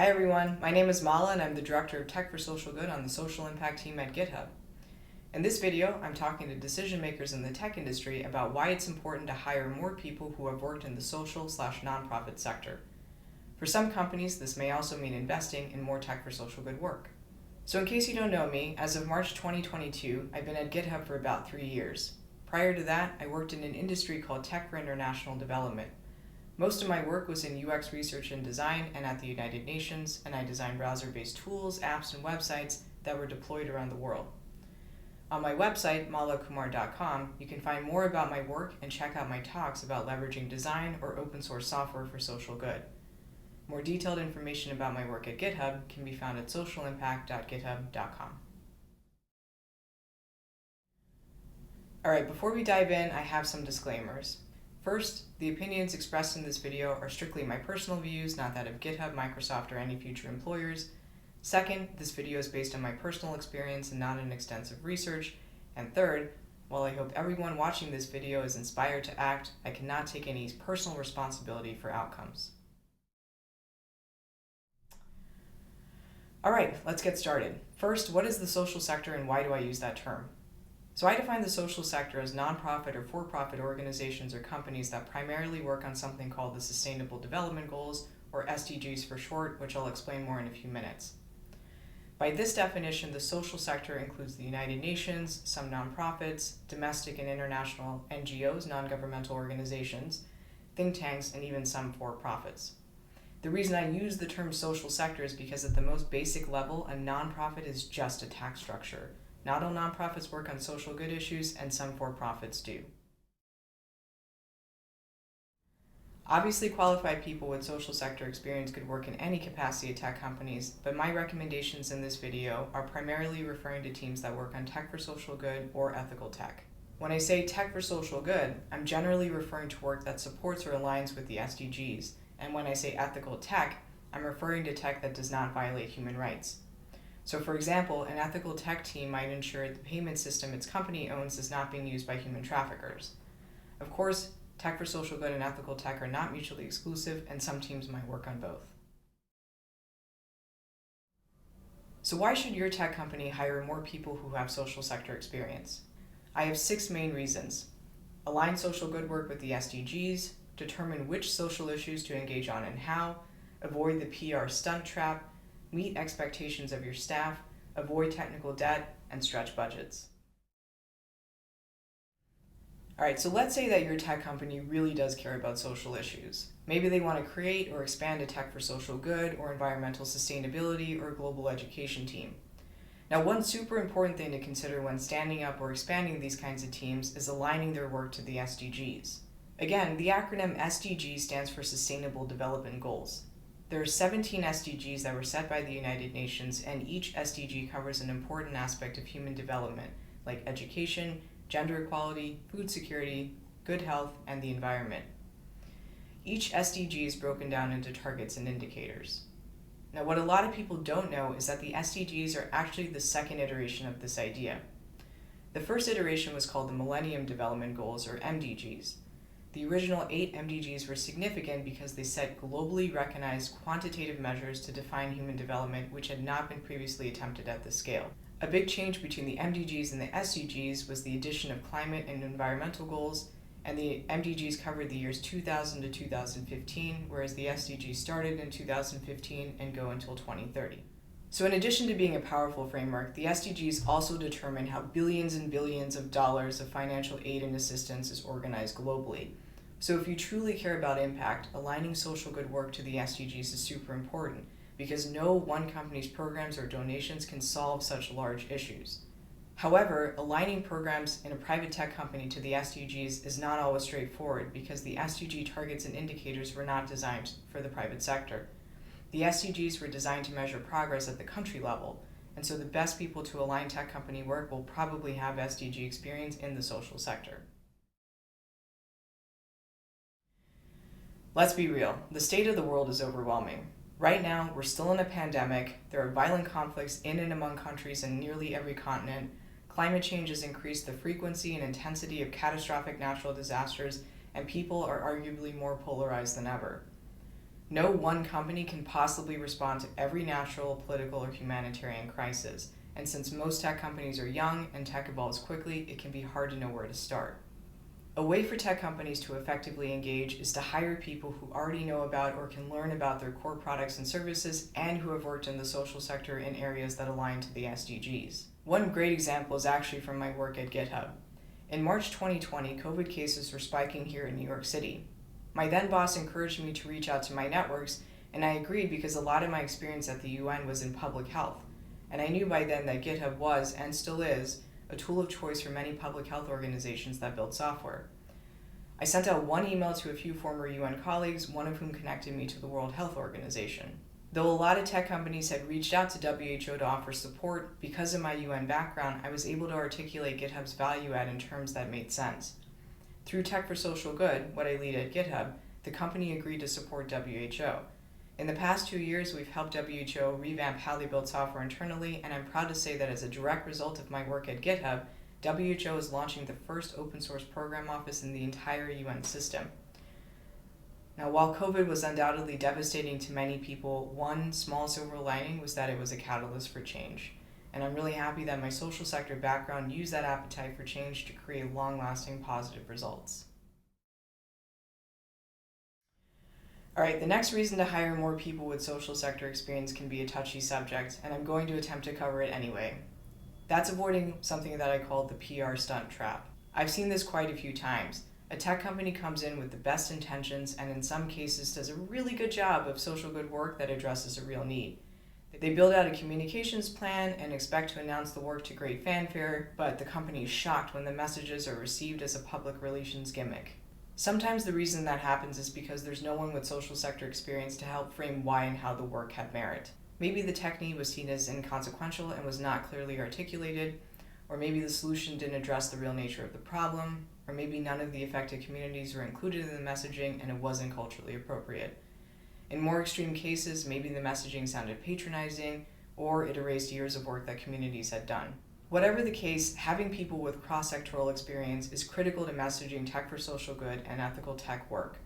Hi everyone, my name is Mala and I'm the Director of Tech for Social Good on the Social Impact team at GitHub. In this video, I'm talking to decision makers in the tech industry about why it's important to hire more people who have worked in the social/nonprofit sector. For some companies, this may also mean investing in more Tech for Social Good work. So in case you don't know me, as of March 2022, I've been at GitHub for about 3 years. Prior to that, I worked in an industry called Tech for International Development. Most of my work was in UX research and design and at the United Nations, and I designed browser-based tools, apps, and websites that were deployed around the world. On my website, malakumar.com, you can find more about my work and check out my talks about leveraging design or open source software for social good. More detailed information about my work at GitHub can be found at socialimpact.github.com. Alright, before we dive in, I have some disclaimers. First, the opinions expressed in this video are strictly my personal views, not that of GitHub, Microsoft, or any future employers. Second, this video is based on my personal experience and not an extensive research. And third, while I hope everyone watching this video is inspired to act, I cannot take any personal responsibility for outcomes. Alright, let's get started. First, what is the social sector and why do I use that term? So I define the social sector as nonprofit or for-profit organizations or companies that primarily work on something called the Sustainable Development Goals, or SDGs for short, which I'll explain more in a few minutes. By this definition, the social sector includes the United Nations, some nonprofits, domestic and international NGOs, non-governmental organizations, think tanks, and even some for-profits. The reason I use the term social sector is because at the most basic level, a nonprofit is just a tax structure. Not all nonprofits work on social good issues, and some for-profits do. Obviously, qualified people with social sector experience could work in any capacity at tech companies, but my recommendations in this video are primarily referring to teams that work on tech for social good or ethical tech. When I say tech for social good, I'm generally referring to work that supports or aligns with the SDGs, and when I say ethical tech, I'm referring to tech that does not violate human rights. So for example, an ethical tech team might ensure the payment system its company owns is not being used by human traffickers. Of course, tech for social good and ethical tech are not mutually exclusive, and some teams might work on both. So why should your tech company hire more people who have social sector experience? I have 6 main reasons. Align social good work with the SDGs, determine which social issues to engage on and how, avoid the PR stunt trap, meet expectations of your staff, avoid technical debt, and stretch budgets. Alright, so let's say that your tech company really does care about social issues. Maybe they want to create or expand a tech for social good or environmental sustainability or global education team. Now, one super important thing to consider when standing up or expanding these kinds of teams is aligning their work to the SDGs. Again, the acronym SDG stands for Sustainable Development Goals. There are 17 SDGs that were set by the United Nations, and each SDG covers an important aspect of human development, like education, gender equality, food security, good health, and the environment. Each SDG is broken down into targets and indicators. Now, what a lot of people don't know is that the SDGs are actually the second iteration of this idea. The first iteration was called the Millennium Development Goals, or MDGs. The original 8 MDGs were significant because they set globally recognized quantitative measures to define human development, which had not been previously attempted at this scale. A big change between the MDGs and the SDGs was the addition of climate and environmental goals, and the MDGs covered the years 2000 to 2015, whereas the SDGs started in 2015 and go until 2030. So in addition to being a powerful framework, the SDGs also determine how billions and billions of dollars of financial aid and assistance is organized globally. So if you truly care about impact, aligning social good work to the SDGs is super important, because no one company's programs or donations can solve such large issues. However, aligning programs in a private tech company to the SDGs is not always straightforward, because the SDG targets and indicators were not designed for the private sector. The SDGs were designed to measure progress at the country level, and so the best people to align tech company work will probably have SDG experience in the social sector. Let's be real, the state of the world is overwhelming. Right now, we're still in a pandemic, there are violent conflicts in and among countries in nearly every continent, climate change has increased the frequency and intensity of catastrophic natural disasters, and people are arguably more polarized than ever. No one company can possibly respond to every natural, political, or humanitarian crisis, and since most tech companies are young and tech evolves quickly, it can be hard to know where to start. A way for tech companies to effectively engage is to hire people who already know about or can learn about their core products and services and who have worked in the social sector in areas that align to the SDGs. One great example is actually from my work at GitHub. In March 2020, COVID cases were spiking here in New York City. My then boss encouraged me to reach out to my networks, and I agreed because a lot of my experience at the UN was in public health, and I knew by then that GitHub was, and still is, a tool of choice for many public health organizations that build software. I sent out one email to a few former UN colleagues, one of whom connected me to the World Health Organization. Though a lot of tech companies had reached out to WHO to offer support, because of my UN background, I was able to articulate GitHub's value add in terms that made sense. Through Tech for Social Good, what I lead at GitHub, the company agreed to support WHO. In the past 2 years, we've helped WHO revamp how they build software internally, and I'm proud to say that as a direct result of my work at GitHub, WHO is launching the first open source program office in the entire UN system. Now, while COVID was undoubtedly devastating to many people, one small silver lining was that it was a catalyst for change. And I'm really happy that my social sector background used that appetite for change to create long-lasting positive results. All right, the next reason to hire more people with social sector experience can be a touchy subject, and I'm going to attempt to cover it anyway. That's avoiding something that I call the PR stunt trap. I've seen this quite a few times. A tech company comes in with the best intentions and in some cases does a really good job of social good work that addresses a real need. They build out a communications plan and expect to announce the work to great fanfare, but the company is shocked when the messages are received as a public relations gimmick. Sometimes the reason that happens is because there's no one with social sector experience to help frame why and how the work had merit. Maybe the tech need was seen as inconsequential and was not clearly articulated, or maybe the solution didn't address the real nature of the problem, or maybe none of the affected communities were included in the messaging and it wasn't culturally appropriate. In more extreme cases, maybe the messaging sounded patronizing, or it erased years of work that communities had done. Whatever the case, having people with cross-sectoral experience is critical to messaging tech for social good and ethical tech work.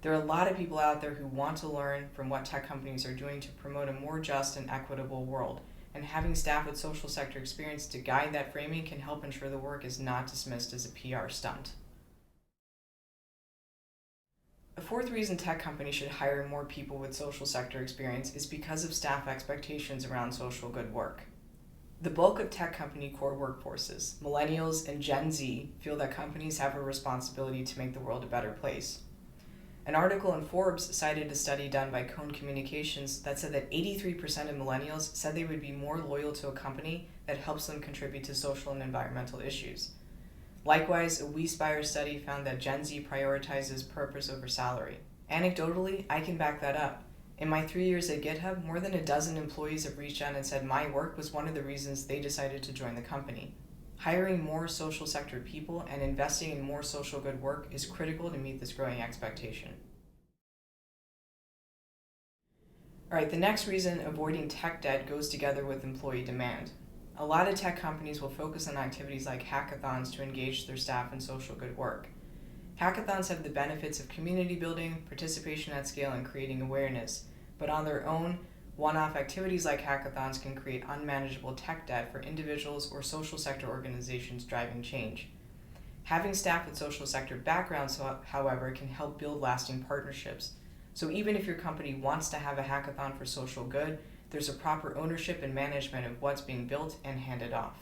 There are a lot of people out there who want to learn from what tech companies are doing to promote a more just and equitable world, and having staff with social sector experience to guide that framing can help ensure the work is not dismissed as a PR stunt. A fourth reason tech companies should hire more people with social sector experience is because of staff expectations around social good work. The bulk of tech company core workforces, millennials and Gen Z, feel that companies have a responsibility to make the world a better place. An article in Forbes cited a study done by Cone Communications that said that 83% of millennials said they would be more loyal to a company that helps them contribute to social and environmental issues. Likewise, a WeSpire study found that Gen Z prioritizes purpose over salary. Anecdotally, I can back that up. In my 3 years at GitHub, more than a dozen employees have reached out and said my work was one of the reasons they decided to join the company. Hiring more social sector people and investing in more social good work is critical to meet this growing expectation. All right, the next reason avoiding tech debt goes together with employee demand. A lot of tech companies will focus on activities like hackathons to engage their staff in social good work. Hackathons have the benefits of community building, participation at scale, and creating awareness, but on their own, one-off activities like hackathons can create unmanageable tech debt for individuals or social sector organizations driving change. Having staff with social sector backgrounds, however, can help build lasting partnerships. So even if your company wants to have a hackathon for social good, there's a proper ownership and management of what's being built and handed off.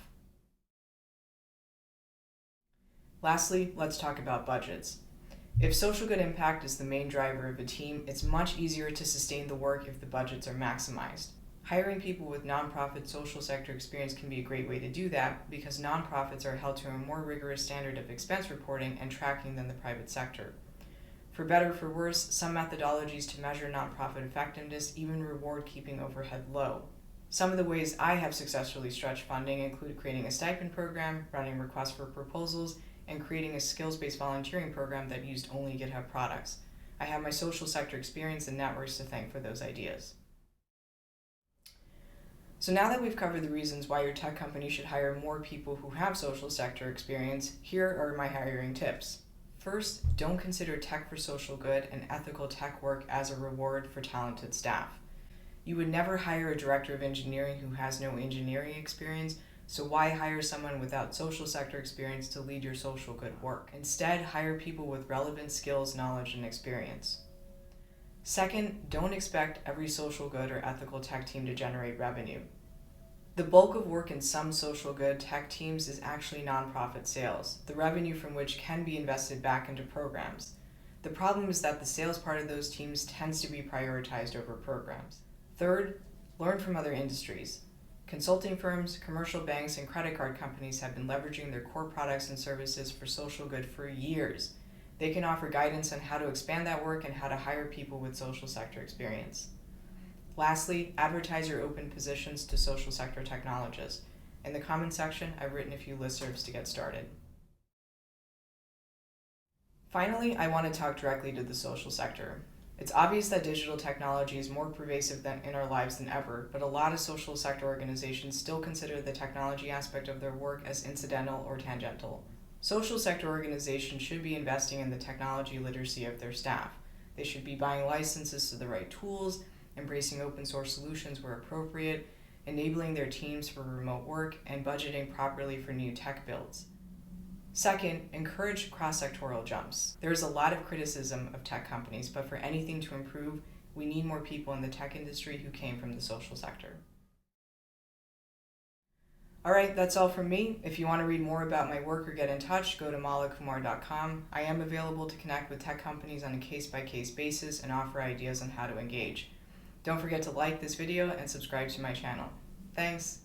Lastly, let's talk about budgets. If social good impact is the main driver of a team, it's much easier to sustain the work if the budgets are maximized. Hiring people with nonprofit social sector experience can be a great way to do that because nonprofits are held to a more rigorous standard of expense reporting and tracking than the private sector. For better or for worse, some methodologies to measure nonprofit effectiveness even reward keeping overhead low. Some of the ways I have successfully stretched funding include creating a stipend program, running requests for proposals, and creating a skills-based volunteering program that used only GitHub products. I have my social sector experience and networks to thank for those ideas. So now that we've covered the reasons why your tech company should hire more people who have social sector experience, here are my hiring tips. First, don't consider tech for social good and ethical tech work as a reward for talented staff. You would never hire a director of engineering who has no engineering experience, so why hire someone without social sector experience to lead your social good work? Instead, hire people with relevant skills, knowledge, and experience. Second, don't expect every social good or ethical tech team to generate revenue. The bulk of work in some social good tech teams is actually nonprofit sales, the revenue from which can be invested back into programs. The problem is that the sales part of those teams tends to be prioritized over programs. Third, learn from other industries. Consulting firms, commercial banks, and credit card companies have been leveraging their core products and services for social good for years. They can offer guidance on how to expand that work and how to hire people with social sector experience. Lastly, advertise your open positions to social sector technologists. In the comments section, I've written a few listservs to get started. Finally, I want to talk directly to the social sector. It's obvious that digital technology is more pervasive in our lives than ever, but a lot of social sector organizations still consider the technology aspect of their work as incidental or tangential. Social sector organizations should be investing in the technology literacy of their staff. They should be buying licenses to the right tools, embracing open source solutions where appropriate, enabling their teams for remote work, and budgeting properly for new tech builds. Second, encourage cross-sectoral jumps. There is a lot of criticism of tech companies, but for anything to improve, we need more people in the tech industry who came from the social sector. Alright, that's all from me. If you want to read more about my work or get in touch, go to malakumar.com. I am available to connect with tech companies on a case-by-case basis and offer ideas on how to engage. Don't forget to like this video and subscribe to my channel. Thanks!